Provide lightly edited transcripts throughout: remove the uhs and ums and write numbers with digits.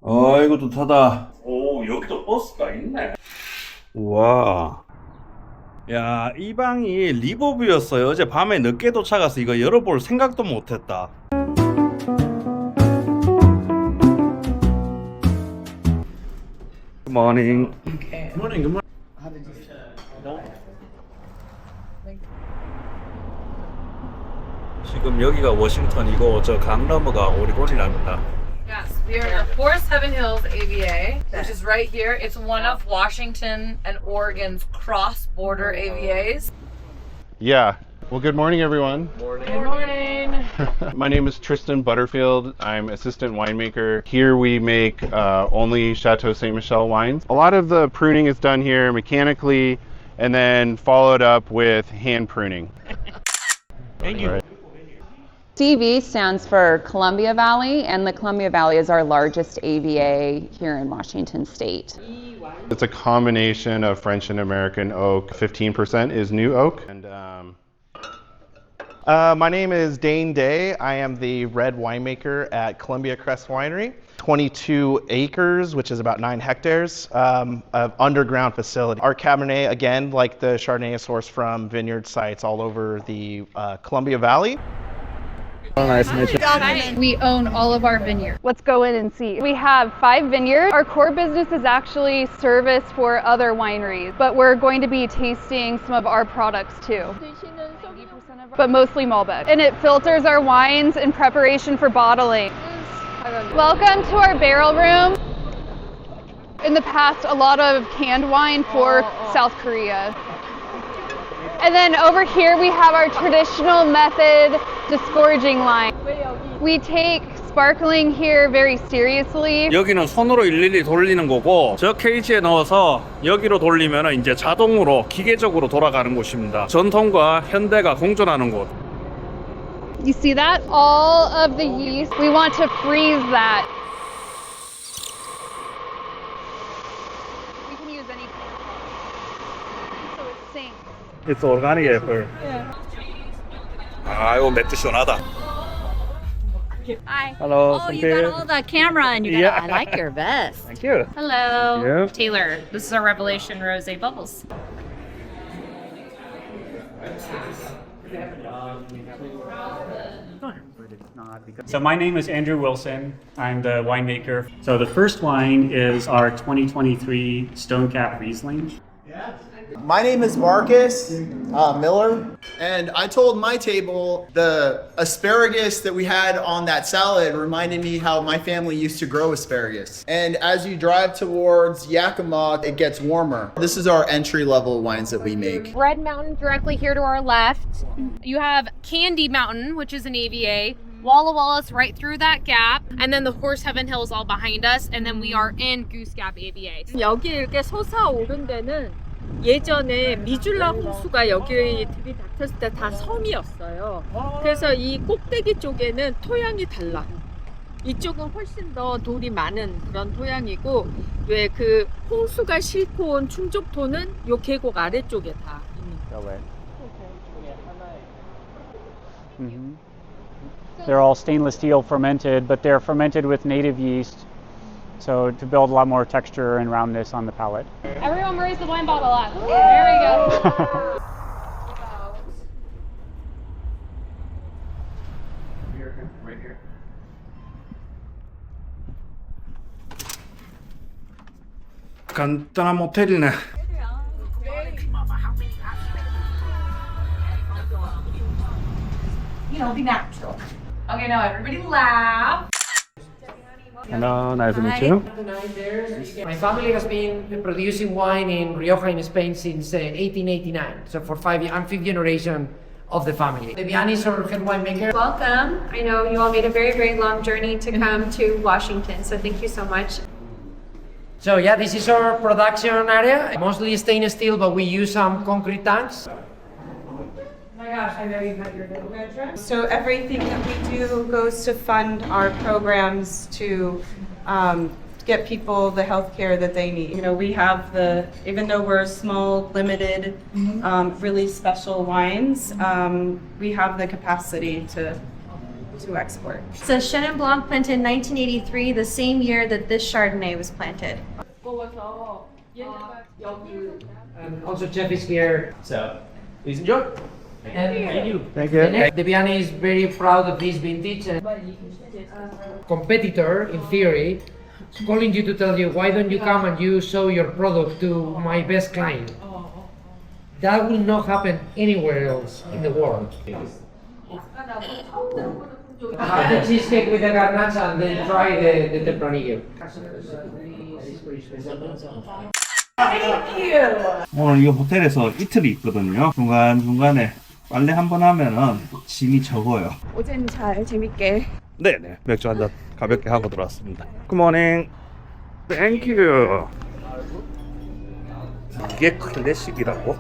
아이고 좋다. 오, 여기도 버스가 있네. 와. 야, 이 방이 리버뷰였어요. 어제 밤에 늦게 도착해서 이거 열어볼 생각도 못했다. Good morning. Good morning, good morning. 지금 여기가 워싱턴이고 저 강너머가 오리곤이랍니다. Yes, we are in Forest Heaven Hills AVA, which is right here. It's one of Washington and Oregon's cross-border AVAs. Yeah. Well, good morning, everyone. Good morning. My name is Tristan Butterfield. I'm assistant winemaker. Here we make only Chateau Ste. Michelle wines. A lot of the pruning is done here mechanically and then followed up with hand pruning. Thank you. Right. CV stands for Columbia Valley, and the Columbia Valley is our largest AVA here in Washington State. It's a combination of French and American oak. 15% is new oak. And My name is Dane Day. I am the red winemaker at Columbia Crest Winery. 22 acres, which is about 9 hectares of underground facility. Our Cabernet, again, like the Chardonnay, is sourced from vineyard sites all over the Columbia Valley. We own all of our vineyards. Let's go in and see. We have 5 vineyards. Our core business is actually service for other wineries, but we're going to be tasting some of our products too. But mostly Malbec. And it filters our wines in preparation for bottling. Welcome to our barrel room. In the past, a lot of canned wine for South Korea. And then over here we have our traditional method disgorging line. We take sparkling here very seriously. 여기는 손으로 일일이 돌리는 거고 저 케이지에 넣어서 여기로 돌리면 이제 자동으로 기계적으로 돌아가는 곳입니다. 전통과 현대가 공존하는 곳. You see that? All of the yeast, we want to freeze that. We can use any so it sinks. It's organic apple. 아, 이거 맥주 시원하다. Hi. Hello, Oh, you got all the camera and you got, Yeah. I like your vest. Thank you. Hello. Yeah. Taylor, this is our Revelation Rosé Bubbles. So my name is Andrew Wilson. I'm the winemaker. So the first wine is our 2023 Stone Cap Riesling. My name is Marcus Miller, and I told my table the asparagus that we had on that salad reminded me how my family used to grow asparagus. And as you drive towards Yakima, it gets warmer. This is our entry-level wines that we make. Red Mountain directly here to our left. You have Candy Mountain, which is an AVA. Walla Wallace right through that gap, and then the Horse Heaven Hills all behind us, and then we are in Goose Gap AVA. 여기 이렇게 솟아오른 데는 예전에 미줄라 홍수가 여기 들이닥쳤을 때 다 섬이었어요. 그래서 이 꼭대기 쪽에는 토양이 달라요. 이쪽은 훨씬 더 돌이 많은 그런 토양이고, 왜 그 홍수가 싣고 온 충족토는 요 계곡 아래쪽에 다 있는 거예요. They're all stainless steel fermented, but they're fermented with native yeast. So to build a lot more texture and roundness on the palate. Everyone raise the wine bottle up. There we go. 간단한 모텔이네. You know, be natural. Okay, now everybody laugh. Hello, nice to meet you. My family has been producing wine in Rioja in Spain since 1889. So for 5 years, I'm 5th generation of the family. Debiani is our head winemaker. Welcome. I know you all made a very, very long journey to come to Washington, so thank you so much. So yeah, this is our production area. Mostly stainless steel, but we use some concrete tanks. So everything that we do goes to fund our programs to get people the health care that they need. You know, we have even though we're small, limited, really special wines, we have the capacity to to export. It's a Chenin Blanc planted in 1983, the same year that this Chardonnay was planted. And also Jeff is here. So, please enjoy. Thank you. Thank you. Debiani is very proud of this vintage. Competitor, in theory, is calling you to tell you, why don't you come and you show your product to my best client? That will not happen anywhere else in the world. Have the cheesecake with the garnacha and then try the tempranillo. 오늘 이 호텔에서 이틀이 있거든요. 중간중간에 빨래 한 번 하면은 짐이 적어요. 어제는 잘 재밌게. 네네. 맥주 한 잔 가볍게 하고 들어왔습니다. 굿모닝. 땡큐. 이게 클래식이라고?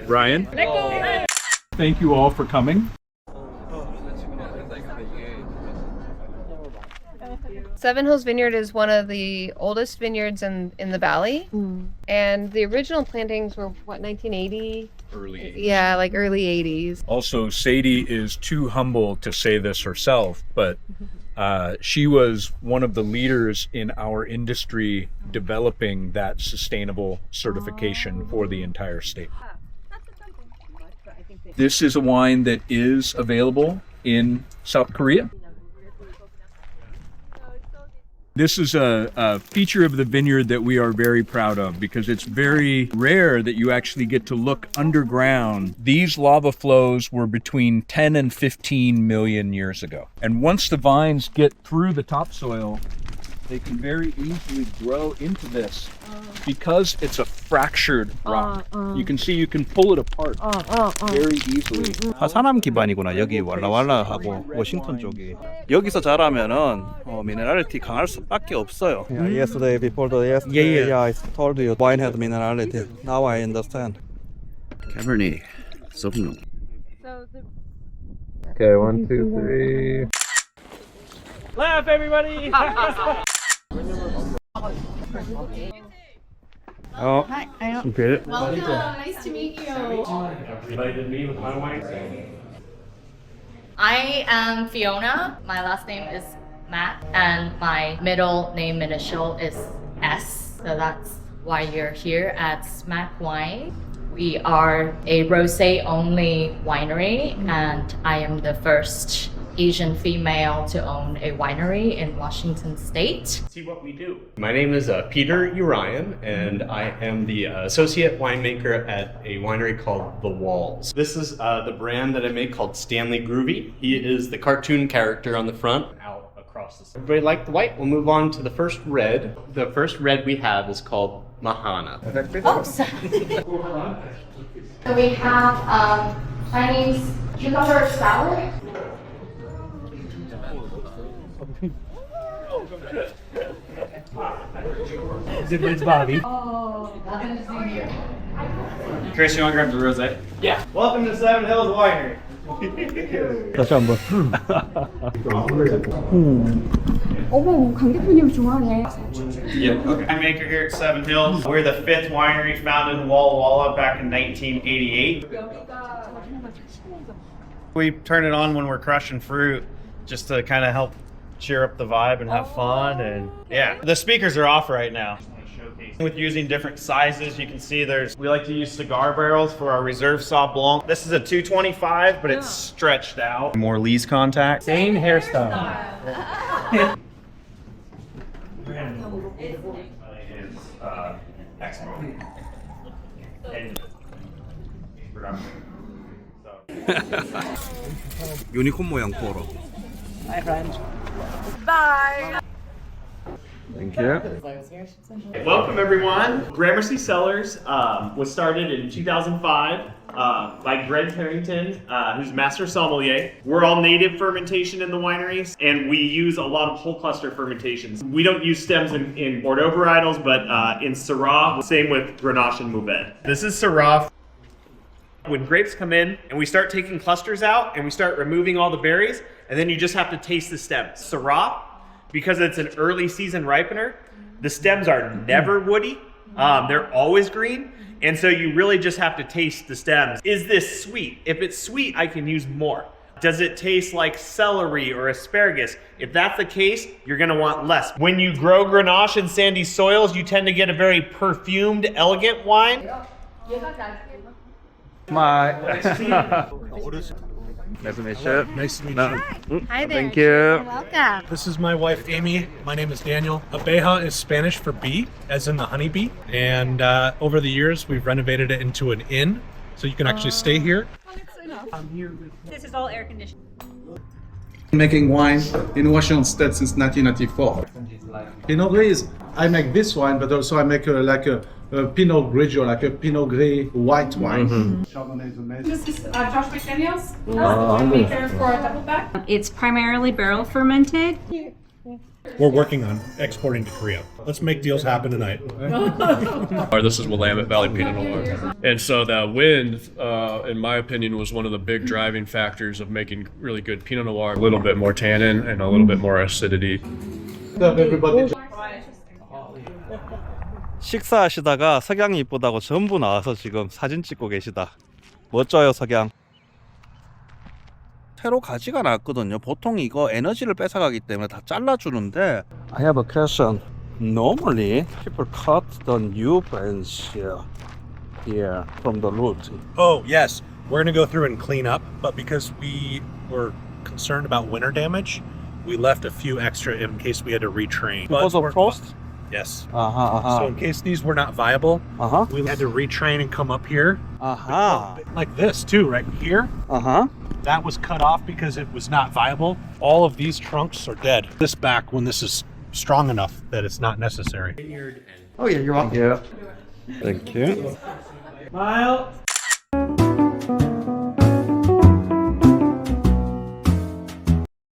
Ryan, thank you all for coming. Seven Hills Vineyard is one of the oldest vineyards in the valley. And the original plantings were, what, 1980? Early 80s. Yeah, like early 80s. Also, Sadie is too humble to say this herself, but she was one of the leaders in our industry developing that sustainable certification for the entire state. This is a wine that is available in South Korea. This is a feature of the vineyard that we are very proud of because it's very rare that you actually get to look underground. These lava flows were between 10 and 15 million years ago. And once the vines get through the topsoil, they can very easily grow into this because it's a fractured rock. You can see you can pull it apart very easily. 화산암 기반이구나. 여기 왈라왈라하고 워싱턴 쪽이. 여기서 자라면은 미네랄리티 강할 수밖에 없어요. Yesterday, before the yesterday, I told you wine has minerality. Now I understand. Cabernet Sauvignon. Okay, 1, 2, 3. Laugh, everybody! Oh, get it. Welcome. Nice to meet you. I am Fiona. My last name is Matt, and my middle name initial is S. So that's why you're here at Smack Wine. We are a rosé only winery, and I am the first Asian female to own a winery in Washington State. See what we do. My name is Peter Urian, and I am the associate winemaker at a winery called The Walls. This is the brand that I make called Stanley Groovy. He is the cartoon character on the front. Out across the side. Everybody like the white? We'll move on to the first red. The first red we have is called Mahana. So we have Chinese cucumber salad. It's Bobby. Chris, you want to grab the rosé? Yeah. Welcome to Seven Hills Winery. 다시 한번. 어머, 강 대표님 좋아하네. Yeah. Okay. Winemaker here at Seven Hills. We're the 5th winery founded in Walla Walla back in 1988. We turn it on when we're crushing fruit just to kind of help cheer up the vibe and have fun. And yeah, the speakers are off right now. With using different sizes, you can see we like to use cigar barrels for our Reserve Sauv Blanc. This is a 225, but it's stretched out. More lees contact. Same hairstyle. 유니콘 모양 포로. Bye, friend. Bye. Thank you. Welcome everyone. Gramercy Cellars was started in 2005 by Greg Harrington, who's master sommelier. We're all native fermentation in the wineries, and we use a lot of whole cluster fermentations. We don't use stems in Bordeaux varietals, but in Syrah, same with Grenache and Mourvedre. This is Syrah. When grapes come in and we start taking clusters out and we start removing all the berries, and then you just have to taste the stems. Syrah, because it's an early season ripener, the stems are never woody. They're always green. And so you really just have to taste the stems. Is this sweet? If it's sweet, I can use more. Does it taste like celery or asparagus? If that's the case, you're gonna want less. When you grow Grenache in sandy soils, you tend to get a very perfumed, elegant wine. Nice to meet you. Nice to meet you. Hi there. Thank you. Welcome. This is my wife, Amy. My name is Daniel. Abeja is Spanish for bee, as in the honeybee. And over the years, we've renovated it into an inn, so you can actually stay here. This is all air conditioned. Making wine in Washington State since 1994. Pinot Gris, I make this wine, but also I make a Pinot Grigio, like a Pinot Gris white wine. This is Josh McDaniels, winemaker for a double back. It's primarily barrel fermented. We're working on exporting to Korea. Let's make deals happen tonight. This is Willamette Valley Pinot Noir. And so the wind, in my opinion, was one of the big driving factors of making really good Pinot Noir. A little bit more tannin and a little bit more acidity. 식사하시다가 석양이 이쁘다고 전부 나와서 지금 사진 찍고 계시다. 멋져요, 석양. 새로 가지가 났거든요. 보통 이거 에너지를 뺏어가기 때문에 다 잘라주는데 I have a question. Normally, people cut the new branch here from the root. Oh, yes. We're going to go through and clean up, but because we were concerned about winter damage, we left a few extra in case we had to retrain. Because of frost? Yes. Uh-huh. So in case these were not viable, we had to retrain and come up here. Like this too, right here. That was cut off because it was not viable. All of these trunks are dead. This back when this is strong enough that it's not necessary. Oh yeah, you're welcome. Yeah. Thank you. Smile.